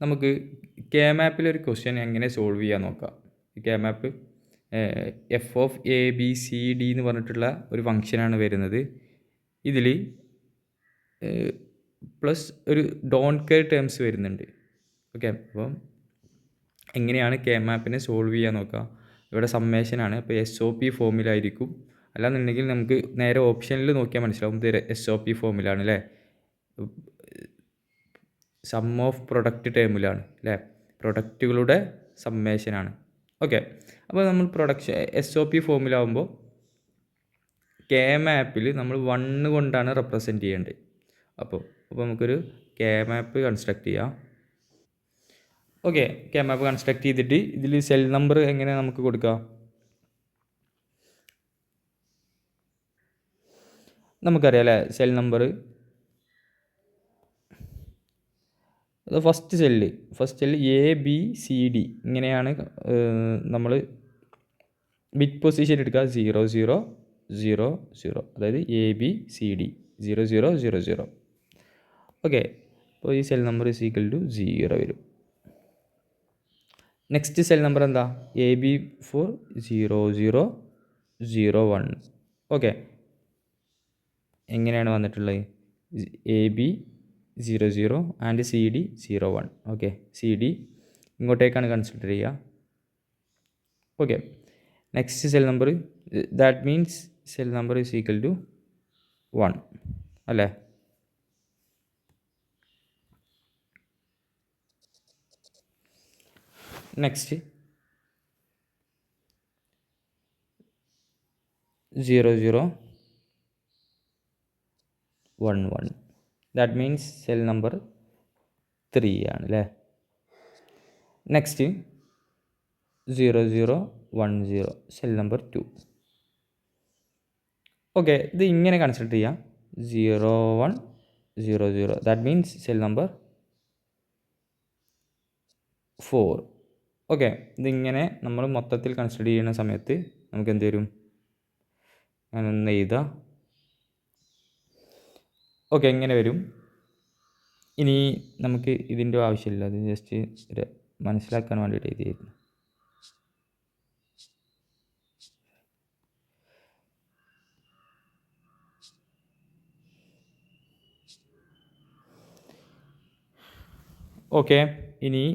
നമുക്ക് K മാപ്പിലൊരു question എങ്ങനെ solve ചെയ്യാൻ നോക്കാം. K map F of A B C D എന്ന് പറഞ്ഞിട്ടുള്ള ഒരു ഫംഗ്ഷനാണ് വരുന്നത്. ഇതിൽ പ്ലസ് ഒരു ഡോണ്ട് കെയർ ടേംസ് വരുന്നുണ്ട്. ഓക്കെ, അപ്പം എങ്ങനെയാണ് കെ മാപ്പിനെ സോൾവ് ചെയ്യാൻ നോക്കുക. ഇവിടെ സമ്മേഷനാണ്, അപ്പോൾ എസ് ഒ പി ഫോമിലായിരിക്കും. അല്ലാന്നുണ്ടെങ്കിൽ നമുക്ക് നേരെ ഓപ്ഷനിൽ നോക്കിയാൽ മനസ്സിലാവും ഇത് എസ് ഒ പി ഫോമിലാണ് അല്ലേ, സം ഓഫ് പ്രൊഡക്റ്റ് ടേമിലാണ് അല്ലേ, പ്രൊഡക്റ്റുകളുടെ സമ്മേഷനാണ്. ഓക്കെ, അപ്പോൾ നമ്മൾ എസ് ഒ പി ഫോമിലാവുമ്പോൾ കെ മാപ്പിൽ നമ്മൾ 1 കൊണ്ടാണ് റെപ്രസെൻറ്റ് ചെയ്യേണ്ടത്. അപ്പോൾ നമുക്കൊരു കെ മാപ്പ് കൺസ്ട്രക്റ്റ് ചെയ്യാം. ഓക്കെ, കെ മാപ്പ് കൺസ്ട്രക്ട് ചെയ്തിട്ട് ഇതിൽ സെൽ നമ്പർ എങ്ങനെ നമുക്ക് കൊടുക്കാം. നമുക്കറിയാം അല്ലേ, cell number first cell A B C D ഇങ്ങനെയാണ് നമ്മൾ ബിറ്റ് പൊസിഷൻ എടുക്കുക 0 0 0 0, അതായത് A B C D 0 0 0 0. Okay, അപ്പോൾ ഈ cell number is equal to 0 വരും. നെക്സ്റ്റ് സെൽ നമ്പർ എന്താ, എ ബി ഫോർ 0 0 0 1. ഓക്കെ, എങ്ങനെയാണ് വന്നിട്ടുള്ളത്, A B 0 0 and C D 0 1. Okay, C D ഇങ്ങോട്ടേക്കാണ് കൺസിഡർ ചെയ്യുക. Okay, next cell number, that means cell number is equal to 1 അല്ലേ. Next 0 0 1 1, that means cell number 3 ആണ് അല്ലേ. Next 0 0 1 0, cell number 2. Okay, ഇത് ഇങ്ങനെ consider ചെയ്യാം 0 1 0 0, that means cell number 4. Okay, ഇതിങ്ങനെ നമ്മൾ മൊത്തത്തിൽ കൺസിഡർ ചെയ്യുന്ന സമയത്ത് നമുക്ക് എന്ത് വരും, ഞാനൊന്ന് എഴുതാം. ഓക്കെ, ഇങ്ങനെ വരും. ഇനി നമുക്ക് ഇതിൻ്റെ ആവശ്യമില്ല, അത് ജസ്റ്റ് മനസ്സിലാക്കാൻ വേണ്ടിയിട്ട് എഴുതിയായിരുന്നു. ഓക്കെ, ഇനി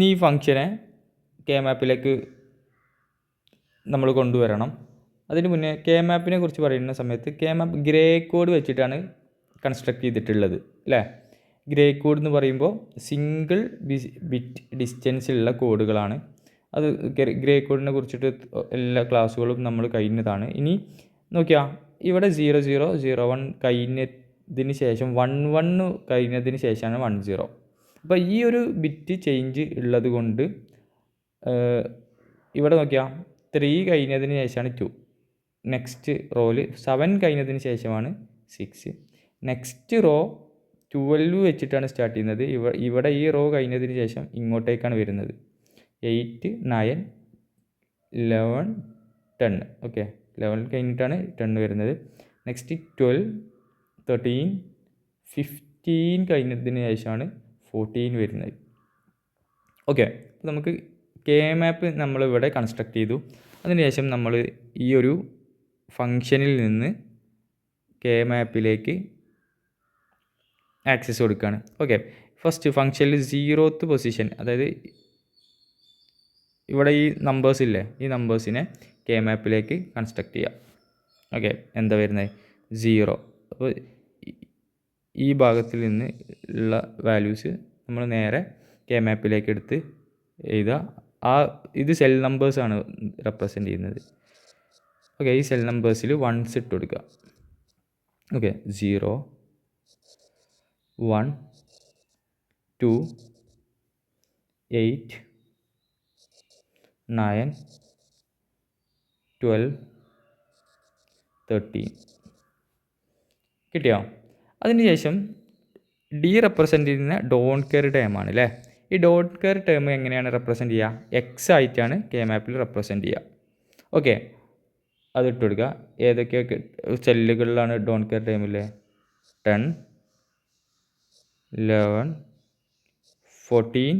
ഈ ഫംഗ്ഷനെ കെ മാപ്പിലേക്ക് നമ്മൾ കൊണ്ടുവരണം. അതിന് മുന്നേ കെ മാപ്പിനെ കുറിച്ച് പറയുന്ന സമയത്ത് കെ മാപ്പ് ഗ്രേ കോഡ് വെച്ചിട്ടാണ് കൺസ്ട്രക്ട് ചെയ്തിട്ടുള്ളത് അല്ലേ. ഗ്രേ കോഡ് എന്ന് പറയുമ്പോൾ സിംഗിൾ ബിറ്റ് ഡിസ്റ്റൻസിലുള്ള കോഡുകളാണ്. അത് ഗ്രേ കോഡിനെ കുറിച്ചിട്ട് എല്ലാ ക്ലാസ്സുകളും നമ്മൾ കഴിഞ്ഞതാണ്. ഇനി നോക്കിയാൽ ഇവിടെ 0 0 0 1 കഴിഞ്ഞതിന് ശേഷം 1 1 കഴിഞ്ഞതിന് ശേഷമാണ് 1 0. അപ്പോൾ ഈ ഒരു ബിറ്റ് ചേഞ്ച് ഉള്ളത് കൊണ്ട് ഇവിടെ നോക്കിയാൽ 3 കഴിഞ്ഞതിന് ശേഷമാണ് 2, നെക്സ്റ്റ് റോയിൽ 7 കഴിഞ്ഞതിന് ശേഷമാണ് 6, നെക്സ്റ്റ് റോ 12 വെച്ചിട്ടാണ് സ്റ്റാർട്ട് ചെയ്യുന്നത്. ഇവിടെ ഈ റോ കഴിഞ്ഞതിന് ശേഷം ഇങ്ങോട്ടേക്കാണ് വരുന്നത് 8 9 11 10. ഓക്കെ, 11 കഴിഞ്ഞിട്ടാണ് 10 വരുന്നത്. നെക്സ്റ്റ് 12 13 15 കഴിഞ്ഞതിന് ശേഷമാണ് 14 വരുന്നത്. ഓക്കെ, അപ്പോൾ നമുക്ക് കെ മാപ്പ് നമ്മളിവിടെ കൺസ്ട്രക്ട് ചെയ്തു. അതിനുശേഷം നമ്മൾ ഈ ഒരു ഫംഗ്ഷനിൽ നിന്ന് കെ മാപ്പിലേക്ക് ആക്സസ് കൊടുക്കുകയാണ്. ഓക്കെ, ഫസ്റ്റ് ഫംഗ്ഷനിൽ 0th പൊസിഷൻ, അതായത് ഇവിടെ ഈ നമ്പേഴ്സ് ഇല്ലേ, ഈ നമ്പേഴ്സിനെ കെ മാപ്പിലേക്ക് കൺസ്ട്രക്ട് ചെയ്യാം. ഓക്കെ, എന്താ വരുന്നത് 0. അപ്പോൾ ഈ ഭാഗത്തിൽ നിന്ന് ഉള്ള വാല്യൂസ് നമ്മൾ നേരെ കെ മാപ്പിലേക്ക് എടുത്ത് എഴുതുക. ഇത് സെൽ നമ്പേഴ്സാണ് റെപ്രസെൻ്റ് ചെയ്യുന്നത്. ഓക്കെ, ഈ സെൽ നമ്പേഴ്സിൽ 1s ഇട്ട് കൊടുക്കുക. ഓക്കെ, 0 1 2 8 9 12 13 കിട്ടിയോ. അതിനുശേഷം ഡി റെപ്രസെൻ്റ് ചെയ്യുന്ന ഡോണ്ട് കെയർ ടേമാണ് അല്ലേ. ഈ ഡോണ്ട് കെയർ ടേം എങ്ങനെയാണ് റെപ്രസെൻ്റ് ചെയ്യുക, എക്സ് ആയിട്ടാണ് കെ മാപ്പിൽ റെപ്രസെൻ്റ് ചെയ്യുക. ഓക്കെ, അത് ഇട്ട് കൊടുക്കുക. ഏതൊക്കെ സെല്ലുകളിലാണ് ഡോണ്ട് കെയർ ടൈമിൽ? 10, 11, 14,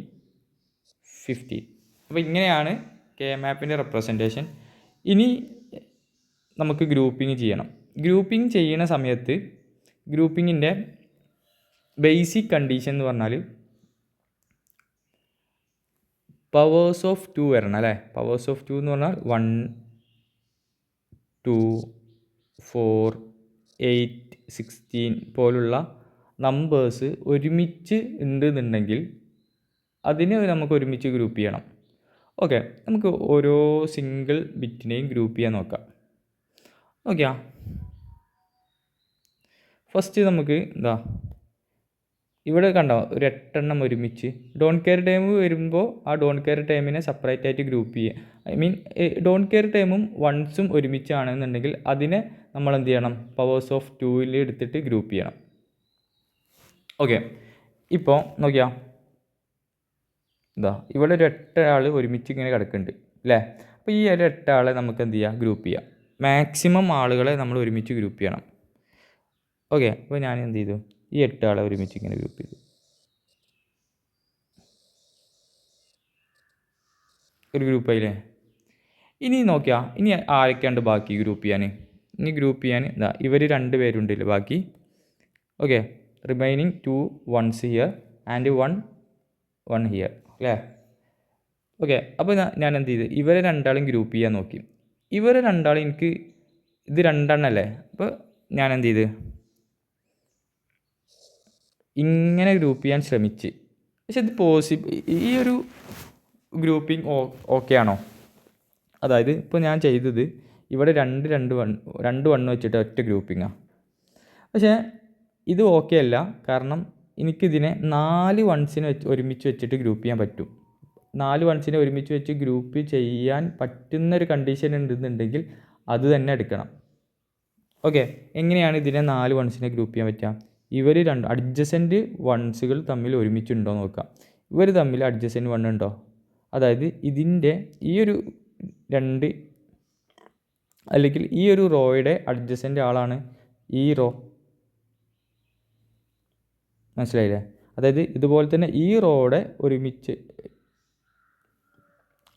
15. അപ്പോൾ ഇങ്ങനെയാണ് കെ മാപ്പിൻ്റെ റെപ്രസെൻറ്റേഷൻ. ഇനി നമുക്ക് ഗ്രൂപ്പിംഗ് ചെയ്യണം. ഗ്രൂപ്പിംഗ് ചെയ്യുന്ന സമയത്ത് ഗ്രൂപ്പിങ്ങിൻ്റെ ബേസിക് കണ്ടീഷൻ എന്ന് പറഞ്ഞാൽ പവേഴ്സ് ഓഫ് 2 വരണം അല്ലേ. പവേഴ്സ് ഓഫ് 2 എന്ന് പറഞ്ഞാൽ 1, 2, 4, 8, 16 പോലുള്ള നമ്പേഴ്സ് ഒരുമിച്ച് ഉണ്ടെന്നുണ്ടെങ്കിൽ അതിനെ നമുക്ക് ഒരുമിച്ച് ഗ്രൂപ്പ് ചെയ്യണം. ഓക്കെ, നമുക്ക് ഓരോ സിംഗിൾ ബിറ്റിനെയും ഗ്രൂപ്പ് ചെയ്യാൻ നോക്കാം. ഓക്കെയാ, ഫസ്റ്റ് നമുക്ക് ഇവിടെ കണ്ടോ ഒരു 8 എണ്ണം ഒരുമിച്ച്. ഡോണ്ട് കെയർ ടൈം വരുമ്പോൾ ആ ഡോണ്ട് കെയർ ടൈമിനെ സെപ്പറേറ്റ് ആയിട്ട് ഗ്രൂപ്പ് ചെയ്യുക. ഐ മീൻ ഡോണ്ട് കെയർ ടൈമും വൺസും ഒരുമിച്ചാണെന്നുണ്ടെങ്കിൽ അതിനെ നമ്മൾ എന്ത് ചെയ്യണം? പവേഴ്സ് ഓഫ് 2 എടുത്തിട്ട് ഗ്രൂപ്പ് ചെയ്യണം. ഓക്കെ, ഇപ്പോൾ നോക്കിയാ ഇവിടെ ഒരു 8 ആൾ ഒരുമിച്ച് ഇങ്ങനെ കിടക്കുന്നുണ്ട് അല്ലേ. അപ്പോൾ ഈ ഒരു 8 ആളെ നമുക്ക് എന്ത് ചെയ്യുക? ഗ്രൂപ്പ് ചെയ്യാം. മാക്സിമം ആളുകളെ നമ്മൾ ഒരുമിച്ച് ഗ്രൂപ്പ് ചെയ്യണം. ഓക്കെ, അപ്പോൾ ഞാൻ എന്ത് ചെയ്തു? ഈ 8 ആളെ ഒരുമിച്ച് ഇങ്ങനെ ഗ്രൂപ്പ് ചെയ്തു. ഒരു ഗ്രൂപ്പായില്ലേ. ഇനി നോക്കിയാൽ ഇനി ആരൊക്കെയുണ്ട് ബാക്കി ഗ്രൂപ്പ് ചെയ്യാൻ? ഇനി ഗ്രൂപ്പ് ചെയ്യാൻ ഇവർ 2 പേരുണ്ടല്ലോ ബാക്കി. Okay, remaining 2 ones here and 1 here അല്ലേ. ഓക്കെ, അപ്പോൾ ഞാൻ എന്ത് ചെയ്തു? ഇവരെ 2 ആളും ഗ്രൂപ്പ് ചെയ്യാൻ നോക്കി. ഇവരെ 2 ആളും എനിക്ക് ഇത് 2 എണ്ണമല്ലേ. അപ്പോൾ ഞാൻ എന്ത് ചെയ്ത് ഇങ്ങനെ ഗ്രൂപ്പ് ചെയ്യാൻ ശ്രമിച്ച്. പക്ഷെ ഇത് ഈ ഒരു ഗ്രൂപ്പിംഗ് ഓക്കെ ആണോ? അതായത് ഇപ്പോൾ ഞാൻ ചെയ്തത് ഇവിടെ 2 1 വെച്ചിട്ട് ഒറ്റ ഗ്രൂപ്പിങ്ങാണ്. പക്ഷേ ഇത് ഓക്കെ അല്ല. കാരണം എനിക്കിതിനെ 4 വൺസിനെ ഒരുമിച്ച് വെച്ചിട്ട് ഗ്രൂപ്പ് ചെയ്യാൻ പറ്റും. 4 വൺസിനെ ഒരുമിച്ച് വെച്ച് ഗ്രൂപ്പ് ചെയ്യാൻ പറ്റുന്നൊരു കണ്ടീഷൻ ഉണ്ടെന്നുണ്ടെങ്കിൽ അത് തന്നെ എടുക്കണം. ഓക്കെ, എങ്ങനെയാണ് ഇതിനെ 4 വൺസിനെ ഗ്രൂപ്പ് ചെയ്യാൻ പറ്റുക? ഇവർ 2 അഡ്ജസൻറ്റ് വൺസുകൾ തമ്മിൽ ഒരുമിച്ചുണ്ടോ എന്ന് നോക്കാം. ഇവർ തമ്മിൽ അഡ്ജസൻറ്റ് 1 ഉണ്ടോ? അതായത് ഇതിൻ്റെ ഈ ഒരു 2 അല്ലെങ്കിൽ ഈ ഒരു റോയുടെ അഡ്ജസൻറ്റ് ആളാണ് ഈ റോ. മനസ്സിലായില്ലേ? അതായത് ഇതുപോലെ തന്നെ ഈ റോയുടെ ഒരുമിച്ച്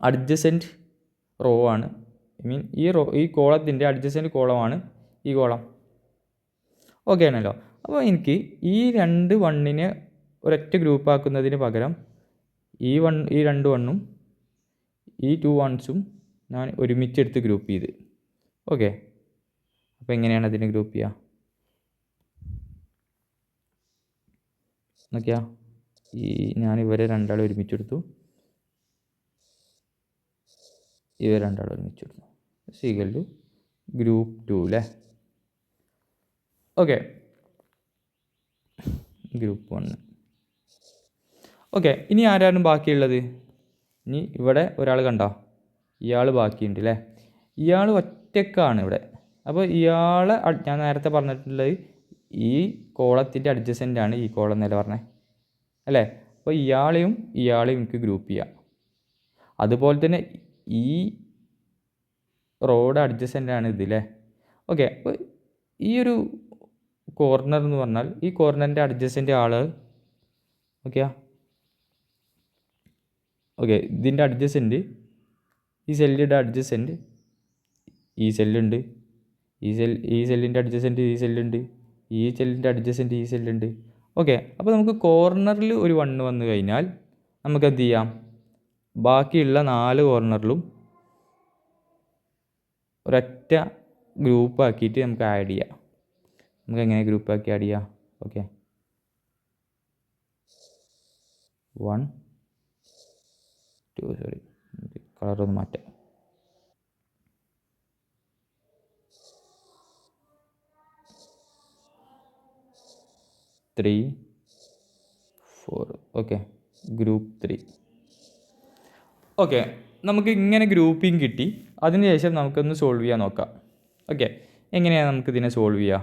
അഡ്ജസൻറ്റ് റോ ആണ്. ഐ മീൻ ഈ കോളത്തിൻ്റെ അഡ്ജസൻറ്റ് കോളമാണ് ഈ കോളം. ഓക്കെ ആണല്ലോ. അപ്പോൾ എനിക്ക് ഈ 2 1നെ ഒരൊറ്റ ഗ്രൂപ്പ് ആക്കുന്നതിന് പകരം ഈ 2 1ഉം ഈ 2 1സും ഞാൻ ഒരുമിച്ചെടുത്ത് ഗ്രൂപ്പ് ചെയ്ത്. ഓക്കെ, അപ്പോൾ എങ്ങനെയാണ് അതിനെ ഗ്രൂപ്പ് ചെയ്യുക നോക്കിയാൽ ഞാൻ ഇവരെ 2 ആളെ ഒരുമിച്ചെടുത്തു, ഇവർ 2 ആളെ ഒരുമിച്ചെടുത്തു. ഈക്വൽ ടു ഗ്രൂപ്പ് 2 അല്ലേ. Okay, group 1. ഓക്കെ, ഇനി ആരാണ് ബാക്കിയുള്ളത്? ഇനി ഇവിടെ ഒരാൾ കണ്ടോ, ഇയാൾ ബാക്കിയുണ്ട് അല്ലേ. ഇയാൾ ഒറ്റക്കാണ് ഇവിടെ. അപ്പോൾ ഇയാളെ ഞാൻ നേരത്തെ പറഞ്ഞിട്ടുള്ളത് ഈ കോളത്തിൻ്റെ അഡ്ജസൻ്റാണ് ഈ കോളം എന്നല്ലേ പറഞ്ഞത് അല്ലേ. അപ്പോൾ ഇയാളെയും എനിക്ക് ഗ്രൂപ്പ് ചെയ്യാം. അതുപോലെ തന്നെ ഈ റോഡ് അഡ്ജസൻ്റാണ് ഇത് അല്ലേ. ഓക്കെ, അപ്പോൾ ഈ ഒരു കോർണർ എന്ന് പറഞ്ഞാൽ ഈ കോർണറിൻ്റെ അഡ്ജസൻ്റ് ആൾ ഓക്കെ ഇതിൻ്റെ അഡ്ജസൻ്റ് ഈ സെല്ലിൻ്റെ അഡ്ജസൻ്റ് ഈ സെല്ലുണ്ട്, ഈ സെല്ലിൻ്റെ അഡ്ജസൻ്റ് ഈ സെല്ലുണ്ട്, ഈ സെല്ലിൻ്റെ അഡ്ജസൻ്റ് ഈ സെല്ലുണ്ട്. ഓക്കെ, അപ്പോൾ നമുക്ക് കോർണറിൽ ഒരു 1 വന്നു കഴിഞ്ഞാൽ നമുക്ക് എന്ത് ചെയ്യാം? ബാക്കിയുള്ള 4 കോർണറിലും ഒരൊറ്റ ഗ്രൂപ്പാക്കിയിട്ട് നമുക്ക് ആഡ് ചെയ്യാം. നമുക്ക് എങ്ങനെ ഗ്രൂപ്പാക്കി ആഡ് ചെയ്യാം? ഓക്കെ, 1 2 സോറി കളറൊന്ന് മാറ്റാം. 3 4 ഓക്കെ, ഗ്രൂപ്പ് 3. ഓക്കെ, നമുക്ക് ഇങ്ങനെ ഗ്രൂപ്പിംഗ് കിട്ടി. അതിനുശേഷം നമുക്കൊന്ന് സോൾവ് ചെയ്യാൻ നോക്കാം. ഓക്കെ, എങ്ങനെയാണ് നമുക്കിതിനെ സോൾവ് ചെയ്യുക?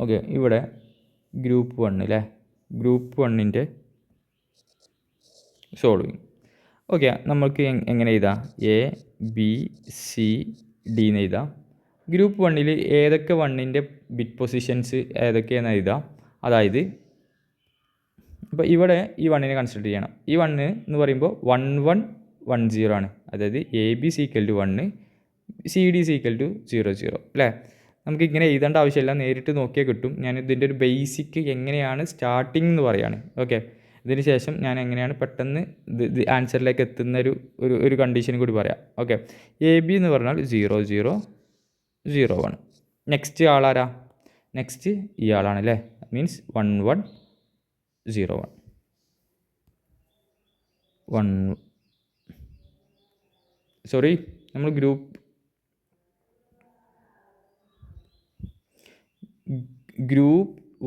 ഓക്കെ, ഇവിടെ ഗ്രൂപ്പ് 1 അല്ലേ, ഗ്രൂപ്പ് 1ൻ്റെ സോൾവിങ്. ഓക്കെ, നമ്മൾക്ക് എങ്ങനെ എഴുതാം? എ ബി സി ഡി എന്ന് എഴുതാം. ഗ്രൂപ്പ് 1ൽ ഏതൊക്കെ 1ൻ്റെ ബിറ്റ് പൊസിഷൻസ് ഏതൊക്കെയാണെന്ന് എഴുതാം. അതായത് ഇപ്പോൾ ഇവിടെ ഈ 1നെ കൺസിഡർ ചെയ്യണം. ഈ 1 എന്ന് പറയുമ്പോൾ 1 1 1 0 ആണ്. അതായത് A B C equal to 1, C D C equal to 0 0 അല്ലേ. നമുക്ക് ഇങ്ങനെ എഴുതേണ്ട ആവശ്യമില്ല, നേരിട്ട് നോക്കിയാൽ കിട്ടും. ഞാൻ ഇതിൻ്റെ ഒരു ബേസിക് എങ്ങനെയാണ് സ്റ്റാർട്ടിങ് എന്ന് പറയുകയാണ്. ഓക്കെ, ഇതിന് ശേഷം ഞാൻ എങ്ങനെയാണ് പെട്ടെന്ന് ഇത് ആൻസറിലേക്ക് എത്തുന്ന ഒരു കണ്ടീഷൻ കൂടി പറയാം. ഓക്കെ, എ ബി എന്ന് പറഞ്ഞാൽ 0 0 0 1. നെക്സ്റ്റ് ആളാരാ? നെക്സ്റ്റ് ഈ ആളാണ് അല്ലേ. മീൻസ് 1 1 0 1 സോറി, നമ്മൾ ഗ്രൂപ്പ്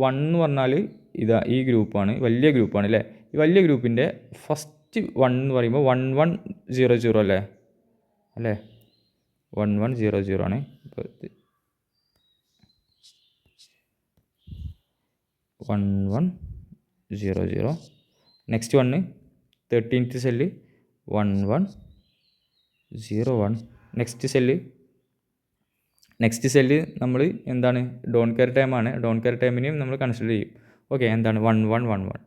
1 എന്ന് പറഞ്ഞാൽ ഇതാ ഈ ഗ്രൂപ്പാണ്, വലിയ ഗ്രൂപ്പാണ് അല്ലേ. ഈ വലിയ ഗ്രൂപ്പിൻ്റെ ഫസ്റ്റ് 1 എന്ന് പറയുമ്പോൾ 1 1 0 0 അല്ലേ 1 1 0 0 ആണ്. ഇപ്പോൾ 1 1 0 0. Next 1 13th cell 1 1 0 1. Next cell നമ്മൾ എന്താണ്? ഡോൺ കെയർ ടൈമാണ്. ഡോൺ കെയർ ടൈമിനെയും നമ്മൾ കൺസിഡർ ചെയ്യും. ഓക്കെ, എന്താണ്? 1 1 1 1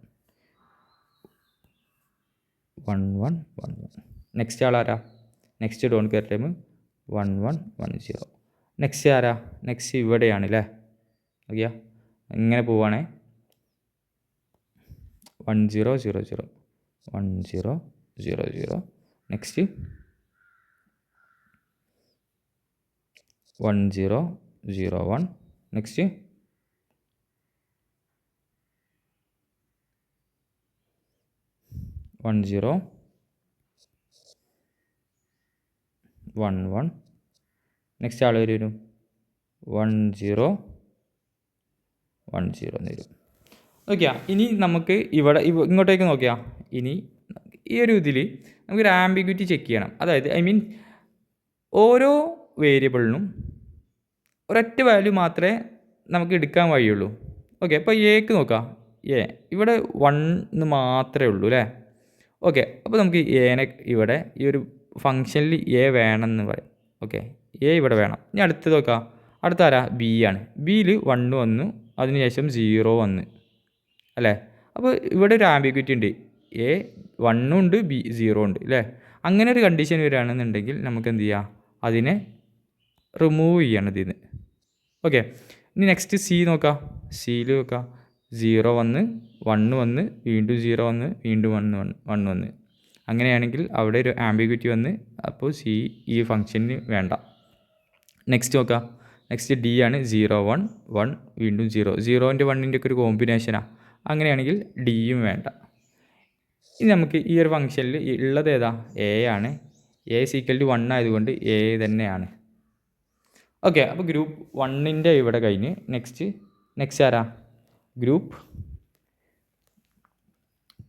1 1 1 1. നെക്സ്റ്റ് ആളാരാ? Next don't care time 1 1 1 0. Next ആരാ? നെക്സ്റ്റ് ഇവിടെയാണ് അല്ലേ. ഓക്കെ, ഇങ്ങനെ പോവുകയാണേ. 1 0 0 0 1 0 0 0. നെക്സ്റ്റ് 1 0 0 1. നെക്സ്റ്റ് 1 0 1 1. നെക്സ്റ്റ് ആൾ വരും 1 0 1 0 എന്ന് വരും. ഓക്കെ, ഇനി നമുക്ക് ഇങ്ങോട്ടേക്ക് നോക്കിയാൽ ഇനി ഈ ഒരു ഇതിൽ നമുക്കൊരു ആംബിഗ്വിറ്റി ചെക്ക് ചെയ്യണം. അതായത് ഓരോ വേരിയബിളിനും ഒരൊറ്റ വാല്യൂ മാത്രമേ നമുക്ക് എടുക്കാൻ വഴിയുള്ളൂ. ഓക്കെ, അപ്പോൾ എക്ക് നോക്കാം. ഇവിടെ 1 മാത്രമേ ഉള്ളൂ അല്ലേ. ഓക്കെ, അപ്പോൾ നമുക്ക് എനെ ഇവിടെ ഈ ഒരു ഫംഗ്ഷനിൽ വേണമെന്ന് പറയും. ഓക്കെ, ഇവിടെ വേണം. ഇനി അടുത്തത് നോക്കാം. അടുത്ത ആരാ? ബി ആണ്. ബിയിൽ 1 വന്നു, അതിനുശേഷം 0 വന്ന് അല്ലേ. അപ്പോൾ ഇവിടെ ഒരു ആംബിഗ്വിറ്റി ഉണ്ട്. 1 ഉണ്ട്, ബി 0 ഉണ്ട് അല്ലേ. അങ്ങനെ ഒരു കണ്ടീഷൻ വരികയാണെന്നുണ്ടെങ്കിൽ നമുക്ക് എന്ത് ചെയ്യാം? അതിനെ റിമൂവ് ചെയ്യണം ഇതിൽ നിന്ന്. ഓക്കെ, ഇനി നെക്സ്റ്റ് സി നോക്കാം. സിയിൽ നോക്കാം. 0 വന്ന് 1 വന്ന് വീണ്ടും 0 വന്ന് വീണ്ടും 1 വന്ന്. അങ്ങനെയാണെങ്കിൽ അവിടെ ഒരു ആംബിഗ്വിറ്റി വന്ന്, അപ്പോൾ സി ഈ ഫംഗ്ഷന് വേണ്ട. നെക്സ്റ്റ് നോക്കാം. നെക്സ്റ്റ് ഡി ആണ്. 0 1 1 വീണ്ടും 0 0ൻ്റെ 1ൻ്റെ ഒക്കെ ഒരു കോമ്പിനേഷനാണ്. അങ്ങനെയാണെങ്കിൽ ഡിയും വേണ്ട. ഇനി നമുക്ക് ഈ ഒരു ഫംഗ്ഷനിൽ ഉള്ളത് ഏതാ? എ ആണ്. എ ഈക്വൽ ടു 1 ആയതുകൊണ്ട് എ തന്നെയാണ്. ഓക്കെ, അപ്പോൾ ഗ്രൂപ്പ് 1ൻ്റെ ഇവിടെ കഴിഞ്ഞ് നെക്സ്റ്റ് ആരാ? ഗ്രൂപ്പ്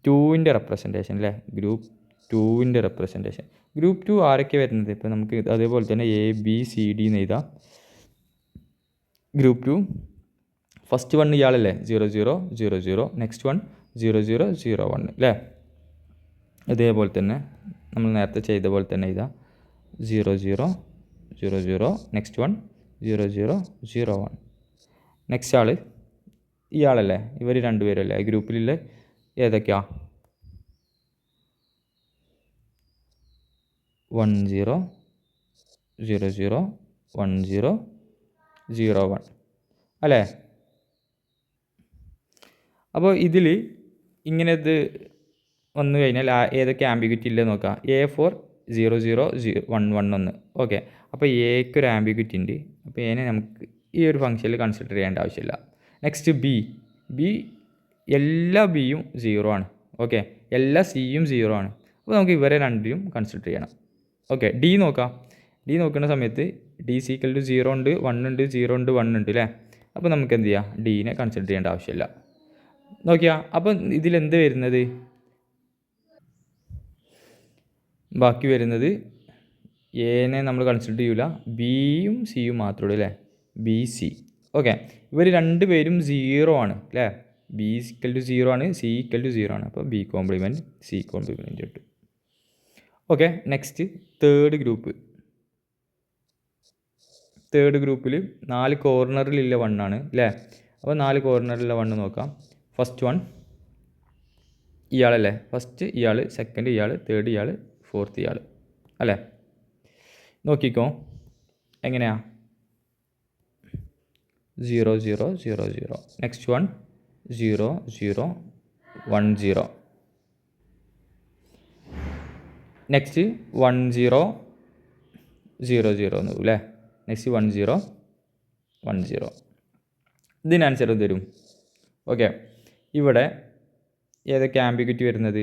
2ൻ്റെ റെപ്രസെൻറ്റേഷൻ അല്ലേ. ഗ്രൂപ്പ് 2ൻ്റെ റെപ്രസെൻറ്റേഷൻ. ഗ്രൂപ്പ് 2 ആരൊക്കെ വരുന്നത്? ഇപ്പോൾ നമുക്ക് അതേപോലെ തന്നെ എ ബി സി ഡി എന്ന് എഴുതാം. Group 2 first 1 ഇയാളല്ലേ, 0 0 0 0. നെക്സ്റ്റ് 1 0 0 0 1 അല്ലേ. ഇതേപോലെ തന്നെ നമ്മൾ നേരത്തെ ചെയ്ത പോലെ തന്നെ എഴുതാം. 0 0 0 0. നെക്സ്റ്റ് 1 0 0 0 1. നെക്സ്റ്റ് ആൾ ഇയാളല്ലേ. ഇവർ രണ്ടുപേരല്ലേ ഗ്രൂപ്പിലുള്ള ഏതൊക്കെയാ? 1 0 0 0 1 0 0 1 അല്ലേ. അപ്പോൾ ഇതിൽ ഇങ്ങനെ ഇത് വന്നു കഴിഞ്ഞാൽ ഏതൊക്കെ ആംബിഗ്വിറ്റി ഇല്ലേ നോക്കാം. A4 0 0 1 1 1. ഓക്കെ, അപ്പോൾ എക്ക് ഒരു ആംബിഗ്വിറ്റി ഉണ്ട്. അപ്പോൾ എനെ നമുക്ക് ഈ ഒരു ഫംഗ്ഷനിൽ കൺസിഡർ ചെയ്യേണ്ട ആവശ്യമില്ല. നെക്സ്റ്റ് ബി എല്ലാ ബിയും 0 ആണ്. ഓക്കെ, എല്ലാ സിയും 0 ആണ്. അപ്പോൾ നമുക്ക് ഇവരെ രണ്ടിലും കൺസിഡർ ചെയ്യണം. ഓക്കെ, ഡി നോക്കാം. ഡി നോക്കുന്ന സമയത്ത് ഡി ഈക്വൽ ടു 0 ഉണ്ട്, 1 ഉണ്ട്, 0 ഉണ്ട്, 1 ഉണ്ട് അല്ലേ. അപ്പോൾ നമുക്ക് എന്ത് ചെയ്യാം? ഡീനെ കൺസിഡർ ചെയ്യേണ്ട ആവശ്യമില്ല. നോക്കിയാൽ അപ്പം ഇതിലെന്ത് വരുന്നത്? ബാക്കി വരുന്നത് എനെ നമ്മൾ കൺസിഡർ ചെയ്യില്ല, ബിയും സിയും മാത്രമേ ഉള്ളൂ അല്ലേ. ബി സി ഓക്കെ, ഇവർ രണ്ട് പേരും 0 ആണ് അല്ലേ. ബി ഈക്വൽ ടു 0 ആണ്, സി ഈക്വൽ ടു 0 ആണ്. അപ്പോൾ ബി കോംപ്ലിമെൻറ്റ് സി കോംപ്ലിമെൻറ്റ് കിട്ടും. ഓക്കെ, നെക്സ്റ്റ് തേർഡ് ഗ്രൂപ്പിൽ 4 കോർണറിലുള്ള 1 ആണ് അല്ലേ. അപ്പോൾ 4 കോർണറിലുള്ള 1 നോക്കാം. ഫസ്റ്റ് 1 ഇയാളല്ലേ, ഫസ്റ്റ് ഇയാൾ, സെക്കൻഡ് ഇയാൾ, തേർഡ് ഇയാൾ, ഫോർത്ത് ഇയാൾ അല്ലേ. നോക്കിക്കോ എങ്ങനെയാ, 0 0 0 0. നെക്സ്റ്റ് 1 0 0 1 0. നെക്സ്റ്റ് 1 0 0 0 എന്ന് അല്ലേ. നെക്സ്റ്റ് 1 0 1 0. ഇതിന് ആൻസർ തരും. ഓക്കെ, ഇവിടെ ഏതൊക്കെ ആംബിഗ്വിറ്റി വരുന്നത്,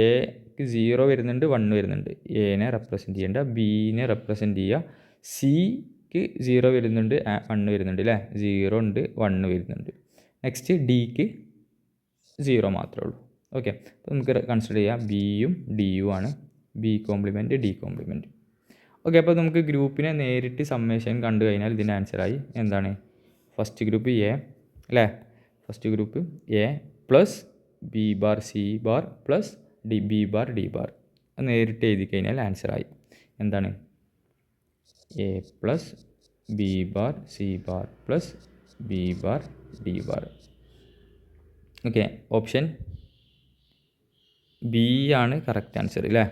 എക്ക് 0 വരുന്നുണ്ട്, 1 വരുന്നുണ്ട്. എനെ റെപ്രസെൻറ്റ് ചെയ്യേണ്ട, ബീനെ റെപ്രസെൻറ്റ് ചെയ്യുക. സിക്ക് 0 വരുന്നുണ്ട്, 1 വരുന്നുണ്ട് അല്ലേ. 0 ഉണ്ട്, 1 വരുന്നുണ്ട്. നെക്സ്റ്റ് ഡിക്ക് 0 മാത്രമേ ഉള്ളൂ. ഓക്കെ, അപ്പോൾ നമുക്ക് കൺസിഡർ ചെയ്യാം ബിയും ഡിയും ആണ്. B compliment D compliment. Okay, അപ്പോൾ നമുക്ക് ഗ്രൂപ്പിനെ നേരിട്ട് സമ്മേഷൻ കണ്ടു കഴിഞ്ഞാൽ ഇതിൻ്റെ ആൻസറായി. എന്താണ്, ഫസ്റ്റ് ഗ്രൂപ്പ് എ അല്ലേ. First group A plus B bar C bar plus D B bar D bar നേരിട്ട് എഴുതി കഴിഞ്ഞാൽ ആൻസറായി. എന്താണ്, A plus B bar C bar plus B bar D bar. Okay, option B ആണ് correct answer അല്ലേ.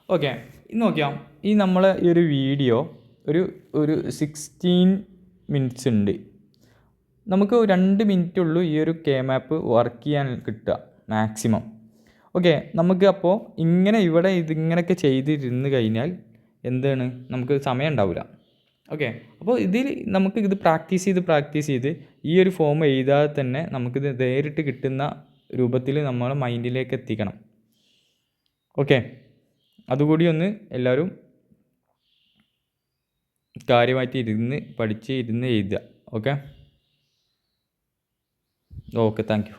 Okay, ഇത് നോക്കിയാൽ ഈ നമ്മളെ ഈ ഒരു വീഡിയോ ഒരു 16 മിനിറ്റ്സ് ഉണ്ട്. നമുക്ക് 2 മിനിറ്റ് ഉള്ളൂ ഈ ഒരു കെ മാപ്പ് വർക്ക് ചെയ്യാൻ കിട്ടുക മാക്സിമം. ഓക്കെ, നമുക്ക് അപ്പോൾ ഇങ്ങനെ ഇവിടെ ഇതിങ്ങനെയൊക്കെ ചെയ്തിരുന്ന് കഴിഞ്ഞാൽ എന്താണ്, നമുക്ക് സമയം ഉണ്ടാവില്ല. ഓക്കെ, അപ്പോൾ നമുക്ക് ഇത് പ്രാക്ടീസ് ചെയ്ത് ഈ ഒരു ഫോം എഴുതാതെ തന്നെ നമുക്കിത് നേരിട്ട് കിട്ടുന്ന രൂപത്തിൽ നമ്മളെ മൈൻഡിലേക്ക് എത്തിക്കണം. ഓക്കെ, അതുകൂടി ഒന്ന് എല്ലാവരും കാര്യമായിട്ട് ഇരുന്ന് പഠിച്ച് ഇരുന്ന് എഴുതുക. Okay, thank you.